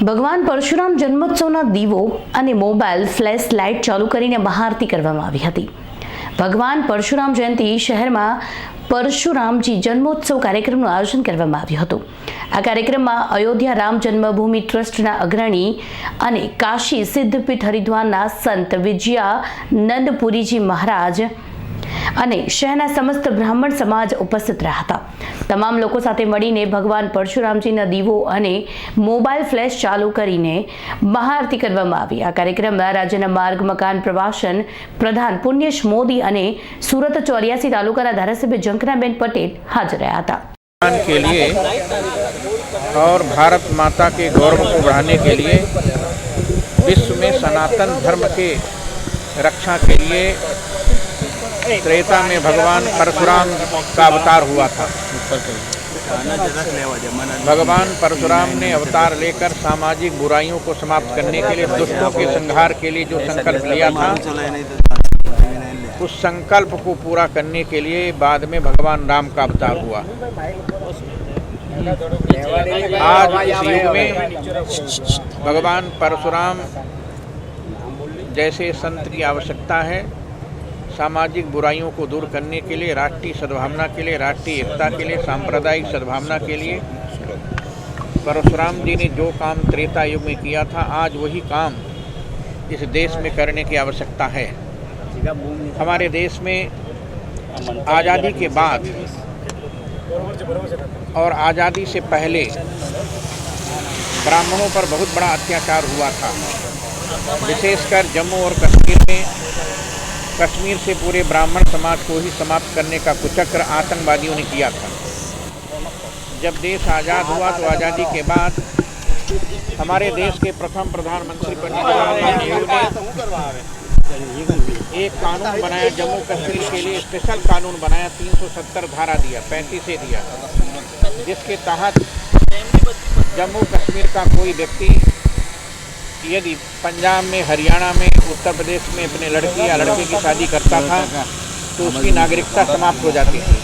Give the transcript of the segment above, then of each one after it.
ભગવાન પરશુરામ જન્મોત્સવના દીવો અને મોબાઈલ ફ્લેશ લાઇટ ચાલુ કરીને મહાઆરતી કરવામાં આવી હતી। ભગવાન પરશુરામ જયંતિ શહેરમાં પરશુરામજી જન્મોત્સવ કાર્યક્રમનું આયોજન કરવામાં આવ્યું હતું। આ કાર્યક્રમમાં અયોધ્યા રામ જન્મભૂમિ ટ્રસ્ટના અગ્રણી અને કાશી સિદ્ધપીઠ હરિદ્વારના સંત વિજયાનંદપુરીજી મહારાજ અને શહેરના સમસ્ત બ્રાહ્મણ સમાજ ઉપસ્થિત રહ્યા હતા। તમામ લોકો સાથે મળીને ભગવાન પરશુરામજીના દીવો અને મોબાઈલ ફ્લેશ ચાલુ કરીને મહાઆરતી કરવામાં આવી। આ કાર્યક્રમમાં રાજ્યના માર્ગ મકાન પ્રવાસન પ્રધાન પુણ્યેશ મોદી અને સુરત 84 તાલુકાના ધારાસભ્ય જંકનાબેન પટેલ હાજર રહ્યા હતા। के लिए और भारत माता के गौरव को बढ़ाने के लिए विश्व में सनातन धर्म के रक्षा के लिए त्रेता में भगवान परशुराम का अवतार हुआ था। भगवान परशुराम ने अवतार लेकर सामाजिक बुराइयों को समाप्त करने के लिए, दुष्टों के संहार के लिए जो संकल्प लिया था, उस संकल्प को पूरा करने के लिए बाद में भगवान राम का अवतार हुआ। आज इस युग में भगवान परशुराम जैसे संत की आवश्यकता है। सामाजिक बुराइयों को दूर करने के लिए, राष्ट्रीय सद्भावना के लिए, राष्ट्रीय एकता के लिए, सांप्रदायिक सद्भावना के लिए परशुराम जी ने जो काम त्रेता युग में किया था, आज वही काम इस देश में करने की आवश्यकता है। हमारे देश में आज़ादी के बाद और आज़ादी से पहले ब्राह्मणों पर बहुत बड़ा अत्याचार हुआ था। विशेषकर जम्मू और कश्मीर में कश्मीर से पूरे ब्राह्मण समाज को ही समाप्त करने का कुचक्र आतंकवादियों ने किया था। जब देश आज़ाद हुआ तो आज़ादी के बाद हमारे देश के प्रथम प्रधानमंत्री पंडित जवाहरलाल नेहरू ने एक कानून बनाया, जम्मू कश्मीर के लिए स्पेशल कानून बनाया, 370 धारा दिया, 35 से दिया, जिसके तहत जम्मू कश्मीर का कोई व्यक्ति यदि पंजाब में, हरियाणा में, उत्तर प्रदेश में अपने लड़की या लड़के की शादी करता था तो उसकी नागरिकता समाप्त हो जाती थी।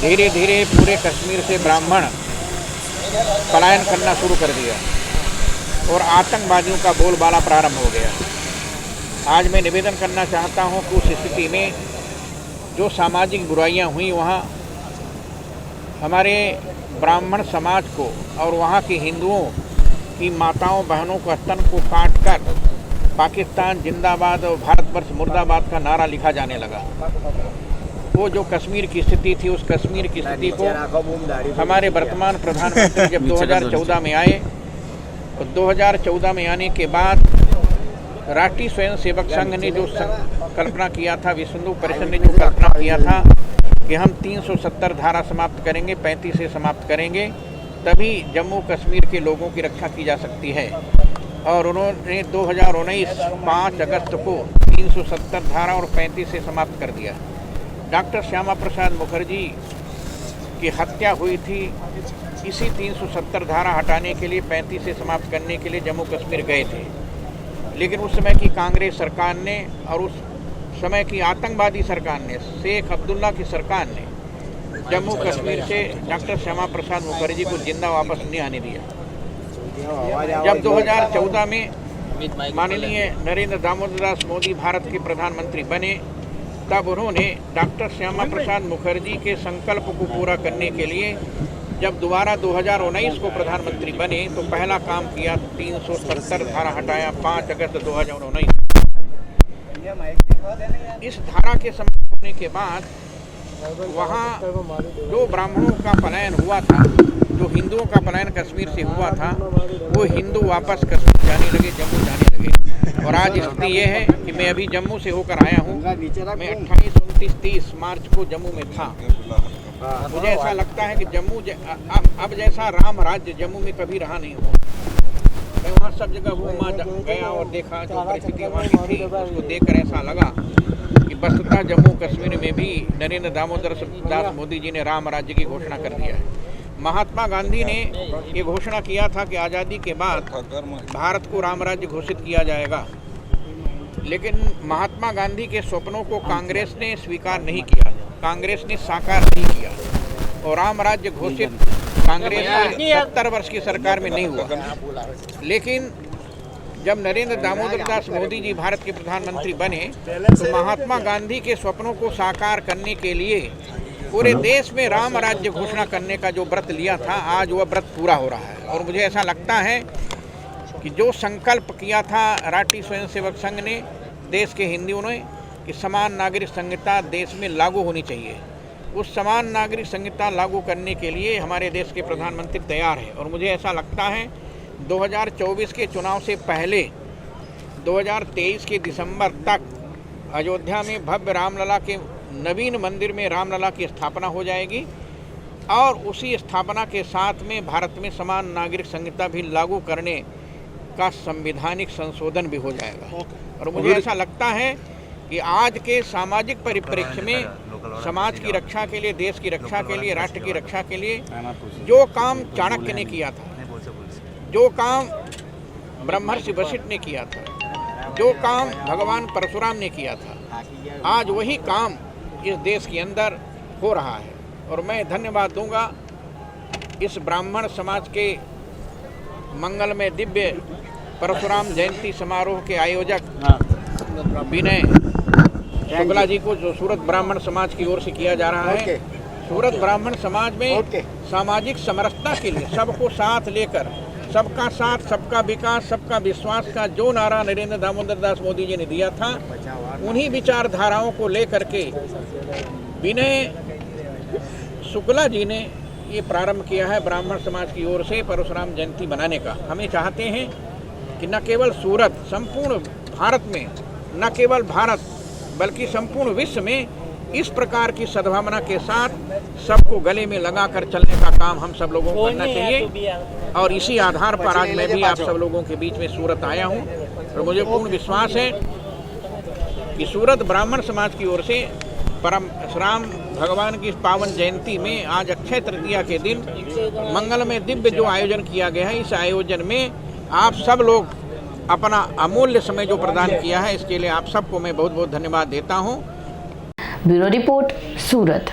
धीरे धीरे पूरे कश्मीर से ब्राह्मण पलायन करना शुरू कर दिया और आतंकवादियों का बोलबाला प्रारंभ हो गया। आज मैं निवेदन करना चाहता हूं कि उस स्थिति में जो सामाजिक बुराइयां हुई, वहां हमारे ब्राह्मण समाज को और वहां के हिंदुओं की माताओं बहनों का स्तन को काटकर पाकिस्तान जिंदाबाद और भारतवर्ष मुर्दाबाद का नारा लिखा जाने लगा। वो जो कश्मीर की स्थिति थी, उस कश्मीर की स्थिति को हमारे वर्तमान प्रधानमंत्री जब 2014 में आए, तो 2014 में आने के बाद राष्ट्रीय स्वयंसेवक संघ ने जो कल्पना किया था, विश्व हिंदू परिषद ने जो कल्पना किया था कि हम 370 धारा समाप्त करेंगे, 35 से समाप्त करेंगे, तभी जम्मू कश्मीर के लोगों की रक्षा की जा सकती है। और उन्होंने 2019 5 अगस्त को 370 धारा और 35 से समाप्त कर दिया। डॉक्टर श्यामा प्रसाद मुखर्जी की हत्या हुई थी, इसी 370 धारा हटाने के लिए, 35 से समाप्त करने के लिए जम्मू कश्मीर गए थे। लेकिन उस समय की कांग्रेस सरकार ने और उस समय की आतंकवादी सरकार ने, शेख अब्दुल्ला की सरकार ने जम्मू कश्मीर से डॉक्टर श्यामा प्रसाद मुखर्जी को जिंदा वापस नहीं आने दिया। जब 2014 में माननीय नरेंद्र दामोदर दास मोदी भारत के प्रधानमंत्री बने, तब उन्होंने डॉक्टर श्यामा प्रसाद मुखर्जी के संकल्प को पूरा करने के लिए जब दोबारा 2019 को प्रधानमंत्री बने तो पहला काम किया, 370 धारा हटाया, 5 अगस्त 2019। इस धारा के समाप्त होने के बाद वहाँ जो ब्राह्मणों का पलायन हुआ था, जो हिंदुओं का पलायन कश्मीर से हुआ था, वो हिंदू वापस कश्मीर जाने लगे, जम्मू जाने लगे। और आज स्थिति ये है कि मैं अभी जम्मू से होकर आया हूँ। मैं 28, 29, 30 मार्च को जम्मू में था। मुझे ऐसा लगता है कि जम्मू अब जैसा राम राज्य जम्मू में कभी रहा नहीं हुआ। मैं वहाँ सब जगह घूमा गया और देखा जो परिस्थिति वहाँ की थी, उसको देखकर ऐसा लगा कि वस्तुतः जम्मू कश्मीर में भी नरेंद्र दामोदर दास मोदी जी ने राम राज्य की घोषणा कर दिया है। महात्मा गांधी ने ये घोषणा किया था कि आज़ादी के बाद भारत को राम राज्य घोषित किया जाएगा, लेकिन महात्मा गांधी के स्वप्नों को कांग्रेस ने स्वीकार नहीं किया, कांग्रेस ने साकार नहीं किया और राम राज्य घोषित कांग्रेस की 70 वर्ष की सरकार में नहीं हुआ। लेकिन जब नरेंद्र दामोदर दास मोदी जी भारत के प्रधानमंत्री बने तो महात्मा गांधी के स्वप्नों को साकार करने के लिए पूरे देश में राम राज्य घोषणा करने का जो व्रत लिया था, आज वह व्रत पूरा हो रहा है। और मुझे ऐसा लगता है कि जो संकल्प किया था राष्ट्रीय स्वयंसेवक संघ ने, देश के हिंदुओं ने, कि समान नागरिक संहिता देश में लागू होनी चाहिए, उस समान नागरिक संहिता लागू करने के लिए हमारे देश के प्रधानमंत्री तैयार है। और मुझे ऐसा लगता है 2024 के चुनाव से पहले 2023 के दिसंबर तक अयोध्या में भव्य रामलला के नवीन मंदिर में रामलला की स्थापना हो जाएगी और उसी स्थापना के साथ में भारत में समान नागरिक संहिता भी लागू करने का संवैधानिक संशोधन भी हो जाएगा। और मुझे ऐसा लगता है कि आज के सामाजिक परिप्रेक्ष्य में समाज की रक्षा के लिए, देश की रक्षा के लिए, राष्ट्र की रक्षा के लिए जो काम चाणक्य ने किया था, जो काम ब्रह्मर्षि वशिष्ठ ने किया था, जो काम भगवान परशुराम ने किया था, आज वही काम इस देश के अंदर हो रहा है। और मैं धन्यवाद दूंगा इस ब्राह्मण समाज के मंगलमय दिव्य परशुराम जयंती समारोह के आयोजक विनय शुक्ला जी को, जो सूरत ब्राह्मण समाज की ओर से किया जा रहा है। सूरत ब्राह्मण समाज में सामाजिक समरसता के लिए सबको साथ लेकर, सबका साथ, सबका विकास, सबका विश्वास का जो नारा नरेंद्र दामोदर दास मोदी जी ने दिया था, उन्हीं विचारधाराओं को लेकर के विनय शुक्ला जी ने ये प्रारंभ किया है ब्राह्मण समाज की ओर से परशुराम जयंती मनाने का। हमें चाहते हैं कि न केवल सूरत, संपूर्ण भारत में, न केवल भारत बल्कि संपूर्ण विश्व में इस प्रकार की सद्भावना के साथ सबको गले में लगाकर चलने का काम हम सब लोगों को करना चाहिए। और इसी आधार पर आज मैं भी आप सब लोगों के बीच में सूरत आया हूं और मुझे पूर्ण विश्वास है कि सूरत ब्राह्मण समाज की ओर से परशुराम भगवान की पावन जयंती में आज अक्षय तृतीया के दिन मंगलमय दिव्य जो आयोजन किया गया है, इस आयोजन में आप सब लोग अपना अमूल्य समय जो प्रदान किया है, इसके लिए आप सबको मैं बहुत बहुत धन्यवाद देता हूँ। ब्यूरो रिपोर्ट, सूरत।